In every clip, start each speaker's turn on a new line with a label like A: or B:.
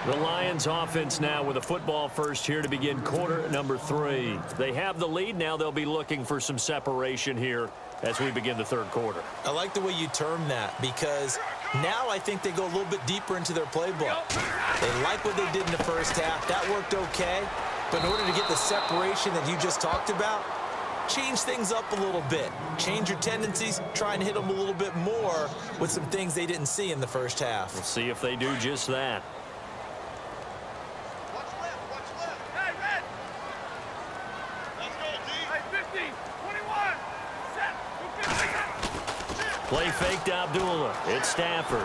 A: The Lions offense now with a football first here to begin quarter number 3. They have the lead. Now they'll be looking for some separation here as we begin the third quarter.
B: I like the way you term that because now I think they go a little bit deeper into their playbook. They like what they did in the first half. That worked okay. But in order to get the separation that you just talked about, change things up a little bit. Change your tendencies. Try and hit them a little bit more with some things they didn't see in the first half.
A: We'll see if they do just that. Play fake to Abdullah. It's Stafford.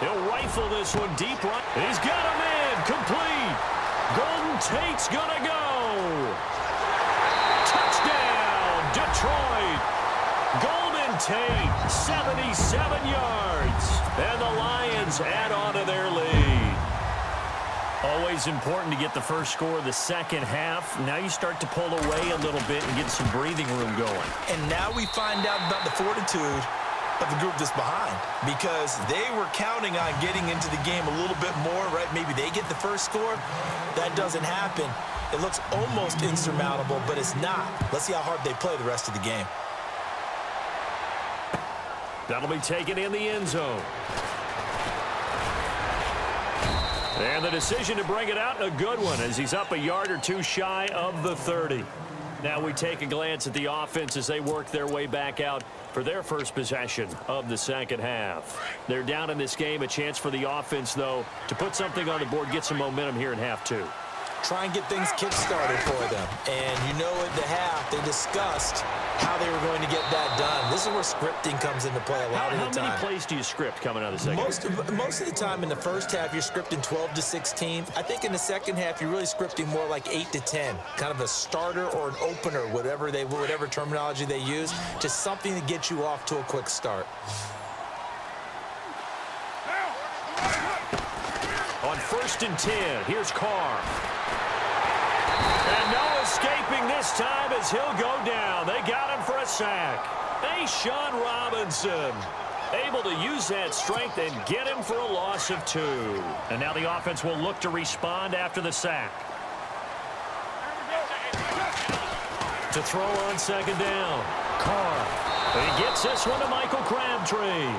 A: He'll rifle this one deep right. He's got him in. Complete. Golden Tate's going to go. Touchdown, Detroit. Golden Tate, 77 yards. And the Lions add on to their lead. Always important to get the first score of the second half. Now you start to pull away a little bit and get some breathing room going.
B: And now we find out about the fortitude of the group that's behind because they were counting on getting into the game a little bit more, right? Maybe they get the first score. That doesn't happen. It looks almost insurmountable, but it's not. Let's see how hard they play the rest of the game.
A: That'll be taken in the end zone. And the decision to bring it out, a good one, as he's up a yard or two shy of the 30. Now we take a glance at the offense as they work their way back out for their first possession of the second half. They're down in this game. A chance for the offense, though, to put something on the board, get some momentum here in half 2.
B: Try and get things kick-started for them. And you know at the half, they discussed how they were going to get that done. This is where scripting comes into play a lot of the time.
A: How many plays do you script coming out of the second?
B: Most of the time in the first half, you're scripting 12 to 16. I think in the second half, you're really scripting more like 8 to 10. Kind of a starter or an opener, whatever terminology they use, just something to get you off to a quick start.
A: On 1st and 10, here's Carr. And no escaping this time as he'll go down. They got him for a sack. Sean Robinson able to use that strength and get him for a loss of 2. And now the offense will look to respond after the sack. To throw on 2nd down. Carr. He gets this one to Michael Crabtree.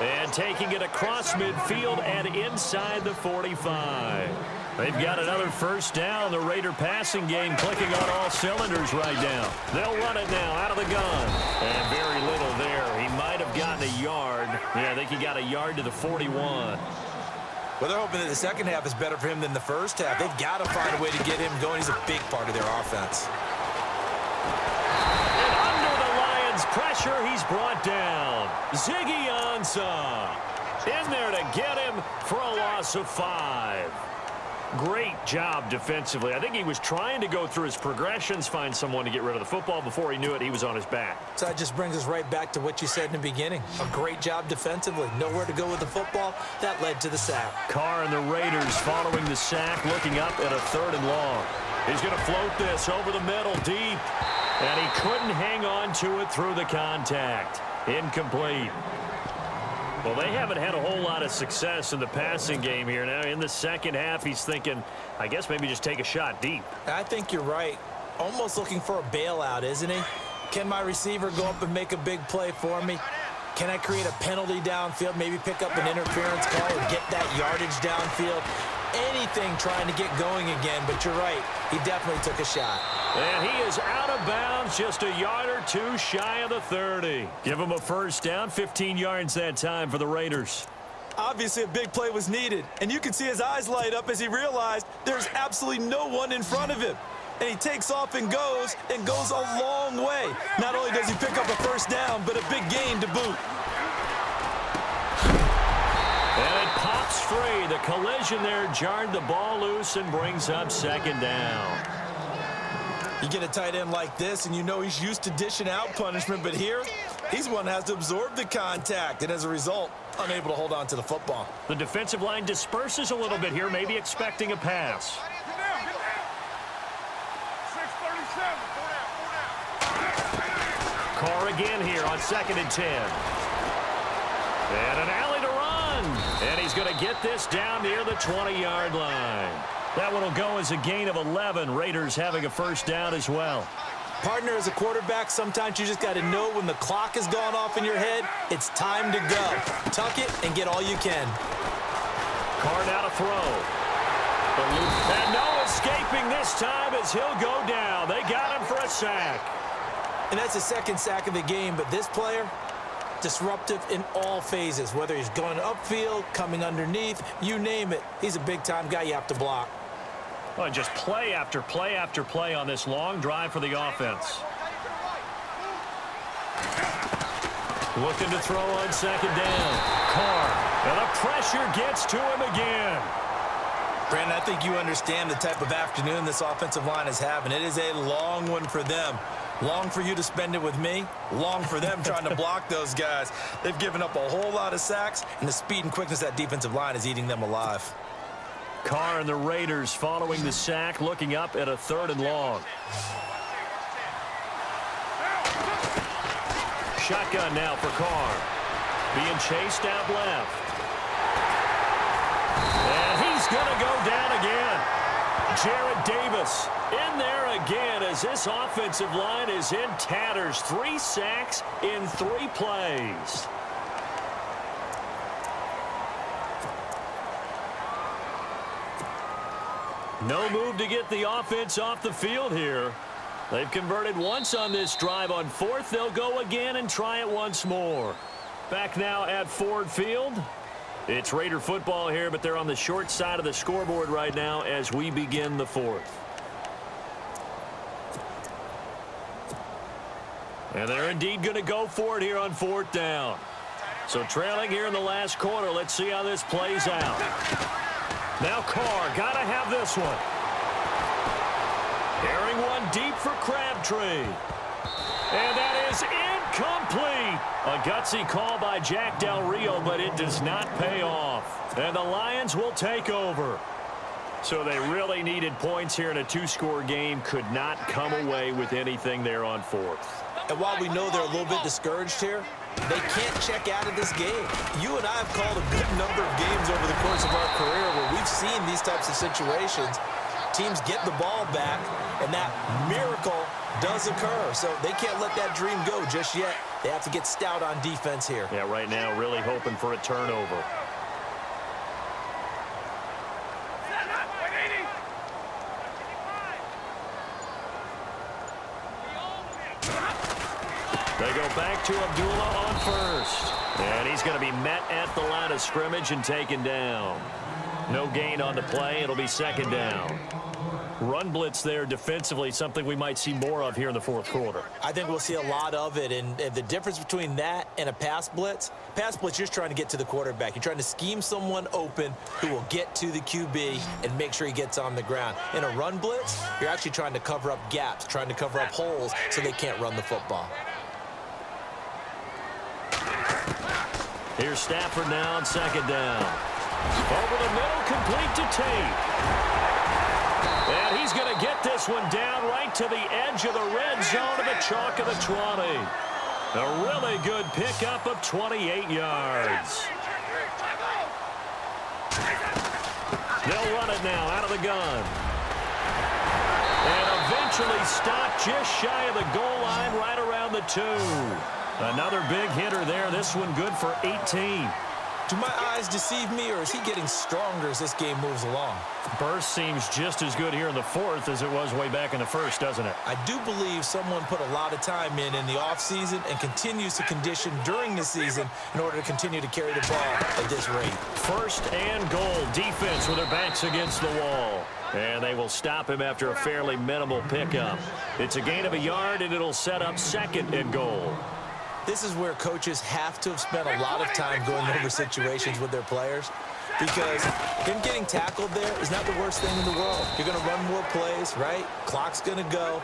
A: And taking it across midfield and inside the 45. They've got another first down. The Raider passing game clicking on all cylinders right now. They'll run it now out of the gun. And very little there. He might have gotten a yard. Yeah, I think he got a yard to the 41.
B: Well, they're hoping that the second half is better for him than the first half. They've got to find a way to get him going. He's a big part of their offense.
A: And under the Lions' pressure, he's brought down. Ziggy Ansah in there to get him for a loss of 5. Great job defensively. I think he was trying to go through his progressions, find someone to get rid of the football. Before he knew it, he was on his back.
B: So that just brings us right back to what you said in the beginning. A great job defensively. Nowhere to go with the football. That led to the sack.
A: Carr and the Raiders following the sack, looking up at a 3rd and long. He's going to float this over the middle deep. And he couldn't hang on to it through the contact. Incomplete. Well, they haven't had a whole lot of success in the passing game here. Now, in the second half, he's thinking, I guess maybe just take a shot deep.
B: I think you're right. Almost looking for a bailout, isn't he? Can my receiver go up and make a big play for me? Can I create a penalty downfield, maybe pick up an interference call and get that yardage downfield? Anything trying to get going again, but you're right. He definitely took a shot.
A: And he is out of bounds, just a yard or 2 shy of the 30. Give him a first down, 15 yards that time for the Raiders.
B: Obviously, a big play was needed, and you can see his eyes light up as he realized there's absolutely no one in front of him. And he takes off and goes a long way. Not only does he pick up a first down, but a big gain to boot.
A: And it pops free. The collision there jarred the ball loose and brings up 2nd down.
B: You get a tight end like this, and you know he's used to dishing out punishment, but here, he's one that has to absorb the contact, and as a result, unable to hold on to the football.
A: The defensive line disperses a little bit here, maybe expecting a pass. Carr again here on 2nd and 10. And an alley to run. again. And he's going to get this down near the 20-yard line. That one will go as a gain of 11. Raiders having a first down as well.
B: Partner, as a quarterback, sometimes you just got to know when the clock has gone off in your head, it's time to go. Tuck it and get all you can.
A: Carr now to throw. And no escaping this time as he'll go down. They got him for a sack.
B: And that's the second sack of the game, but this player, disruptive in all phases, whether he's going upfield, coming underneath, you name it. He's a big-time guy you have to block.
A: Well, just play after play after play on this long drive for the offense. Looking to throw on second down. Carr, and the pressure gets to him again.
B: Brandon, I think you understand the type of afternoon this offensive line is having. It is a long one for them. Long for you to spend it with me. Long for them trying to block those guys. They've given up a whole lot of sacks, and the speed and quickness of that defensive line is eating them alive.
A: Carr and the Raiders following the sack, looking up at a 3rd and long. Shotgun now for Carr. Being chased out left. And he's going to go down again. Jared Davis in there again as this offensive line is in tatters. 3 sacks in 3 plays. No move to get the offense off the field here. They've converted once on this drive. On 4th, they'll go again and try it once more. Back now at Ford Field. It's Raider football here, but they're on the short side of the scoreboard right now as we begin the 4th. And they're indeed going to go for it here on 4th down. So trailing here in the last quarter. Let's see how this plays out. Now Carr, got to have this one. Airing one deep for Crabtree. And that is incomplete. A gutsy call by Jack Del Rio, but it does not pay off. And the Lions will take over. So they really needed points here in a 2-score game. Could not come away with anything there on 4th.
B: And while we know they're a little bit discouraged here, they can't check out of this game. You and I have called a good number of games over the course of our career where we've seen these types of situations. Teams get the ball back, and that miracle does occur. So they can't let that dream go just yet. They have to get stout on defense here.
A: Yeah, right now really hoping for a turnover. They go back to Abdullah on 1st. And he's going to be met at the line of scrimmage and taken down. No gain on the play. It'll be 2nd down. Run blitz there defensively, something we might see more of here in the 4th quarter.
B: I think we'll see a lot of it. And the difference between that and a pass blitz, you're just trying to get to the quarterback. You're trying to scheme someone open who will get to the QB and make sure he gets on the ground. In a run blitz, you're actually trying to cover up gaps, trying to cover up holes so they can't run the football.
A: Here's Stafford now on 2nd down. Over the middle, complete to Tate. And he's going to get this one down right to the edge of the red zone of the chalk of the 20. A really good pickup of 28 yards. They'll run it now out of the gun. And eventually stopped just shy of the goal line right around the 2. Another big hitter there. This one good for 18.
B: Do my eyes deceive me, or is he getting stronger as this game moves along?
A: Burst seems just as good here in the 4th as it was way back in the 1st, doesn't it?
B: I do believe someone put a lot of time in the offseason and continues to condition during the season in order to continue to carry the ball at this rate.
A: 1st and goal. Defense with their backs against the wall. And they will stop him after a fairly minimal pickup. It's a gain of a yard, and it'll set up 2nd and goal.
B: This is where coaches have to have spent a lot of time going over situations with their players, because him getting tackled there is not the worst thing in the world. You're going to run more plays, right? Clock's going to go.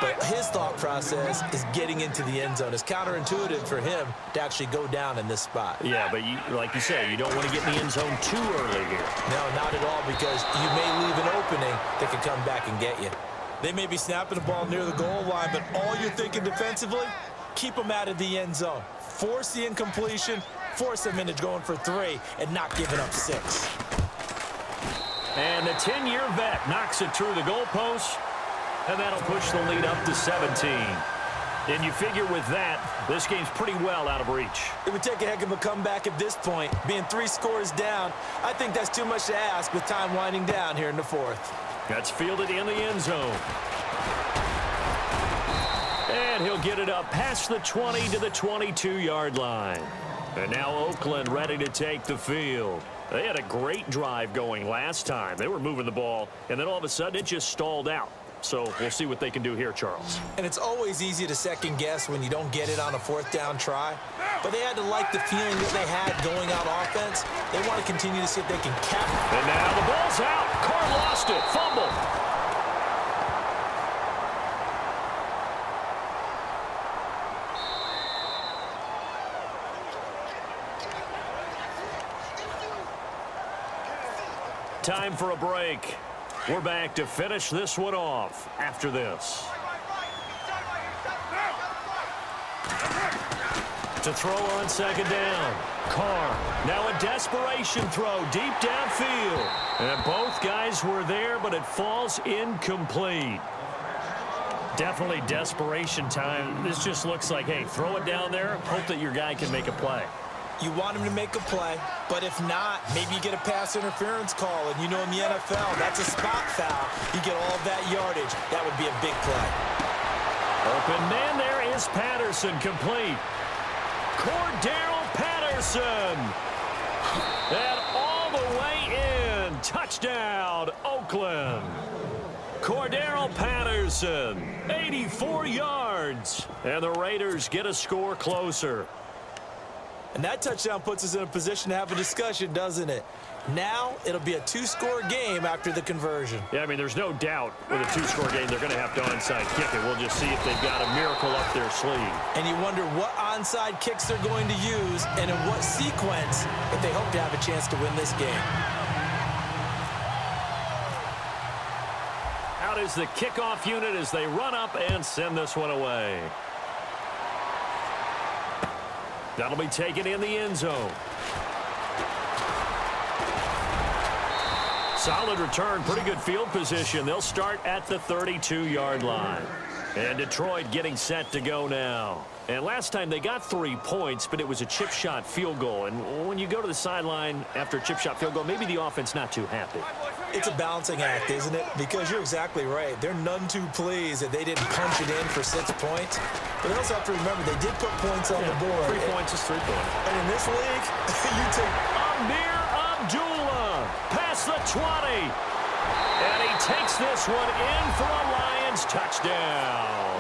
B: But his thought process is getting into the end zone. It's counterintuitive for him to actually go down in this spot.
A: Yeah, but like you say, you don't want to get in the end zone too early here.
B: No, not at all, because you may leave an opening that could come back and get you. They may be snapping the ball near the goal line, but all you're thinking defensively, keep them out of the end zone. Force the incompletion, force them into going for 3 and not giving up 6.
A: And the 10-year vet knocks it through the goalpost, and that'll push the lead up to 17. And you figure with that, this game's pretty well out of reach.
B: It would take a heck of a comeback at this point. Being 3 scores down, I think that's too much to ask with time winding down here in the 4th.
A: That's fielded in the end zone. And he'll get it up past the 20 to the 22-yard line. And now Oakland ready to take the field. They had a great drive going last time. They were moving the ball, and then all of a sudden it just stalled out. So we'll see what they can do here, Charles.
B: And it's always easy to second guess when you don't get it on a 4th down try. But they had to like the feeling that they had going out offense. They want to continue to see if they can cap.
A: And now the ball's out. Carr lost it. Fumble. Time for a break. We're back to finish this one off after this. To throw on second down. Carr. Now a desperation throw deep downfield. And both guys were there, but it falls incomplete. Definitely desperation time. This just looks like, hey, throw it down there. Hope that your guy can make a play.
B: You want him to make a play, but if not, maybe you get a pass interference call, and you know in the NFL, that's a spot foul. You get all that yardage. That would be a big play.
A: Open man there is Patterson, complete. Cordero Patterson. And all the way in. Touchdown, Oakland. Cordero Patterson, 84 yards. And the Raiders get a score closer.
B: And that touchdown puts us in a position to have a discussion, doesn't it? Now, it'll be a 2-score game after the conversion.
A: Yeah, I mean, there's no doubt with a 2-score game, they're going to have to onside kick it. We'll just see if they've got a miracle up their sleeve.
B: And you wonder what onside kicks they're going to use and in what sequence if they hope to have a chance to win this game.
A: Out is the kickoff unit as they run up and send this one away. That'll be taken in the end zone. Solid return, pretty good field position. They'll start at the 32-yard line. And Detroit getting set to go now. And last time they got 3 points, but it was a chip shot field goal. And when you go to the sideline after a chip shot field goal, maybe the offense not too happy.
B: It's a balancing act, isn't it? Because you're exactly right. They're none too pleased that they didn't punch it in for 6 points. But they also have to remember they did put points on the board.
A: 3 points is 3 points.
B: And in this league, you take
A: Amir Abdullah past the 20. And he takes this one in for a Lions touchdown.